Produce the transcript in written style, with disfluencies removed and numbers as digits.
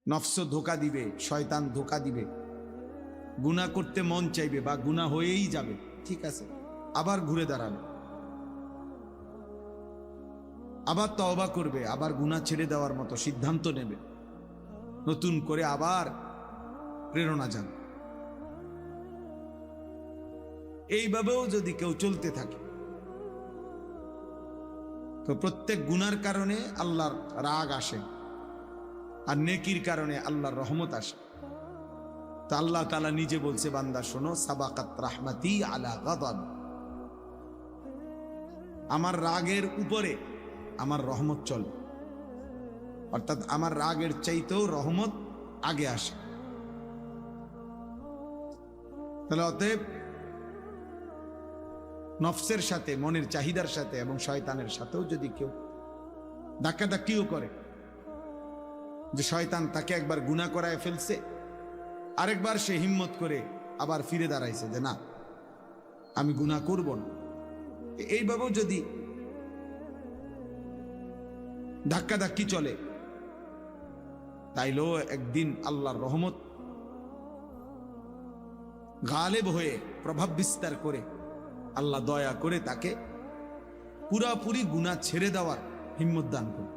নফস ধোকা দিবে, শয়তান ধোকা দিবে, গুনাহ করতে মন চাইবে বা গুনাহ হয়েই যাবে, ঠিক আছে, আবার ঘুরে দাঁড়াবে, আবার তওবা করবে, আবার গুনাহ ছেড়ে দেওয়ার মতো সিদ্ধান্ত নেবে, নতুন করে আবার প্রেরণা যাবে। এইভাবেও যদি কেউ চলতে থাকে তো প্রত্যেক গুনার কারণে আল্লাহর রাগ আসে আর নেকির কারণে আল্লাহর রহমত আসে। তো আল্লাহ তাআলা নিজে বলছে, বান্দা শোনো, সাবাকাত রাহমাতি আলা গাদাব, আমার রাগের উপরে আমার রহমত চলে, অর্থাৎ আমার রাগের চাইতেও রহমত আগে আসে। তাহলে অতএব নফসের সাথে, মনের চাহিদার সাথে এবং শয়তানের সাথেও যদি কেউ ধাক্কাধাক্কিও করে, যে শয়তান তাকে একবার গুনাহ করায় ফেলছে, আরেকবার সে হিম্মত করে আবার ফিরে দাঁড়াইছে যে না, আমি গুনাহ করব না, এইভাবেও যদি ধাক্কাধাক্কি চলে, তাইলেও একদিন আল্লাহর রহমত গালেব হয়ে প্রভাব বিস্তার করে আল্লাহ দয়া করে তাকে পুরাপুরি গুনাহ ছেড়ে দেওয়ার হিম্মত দান করে।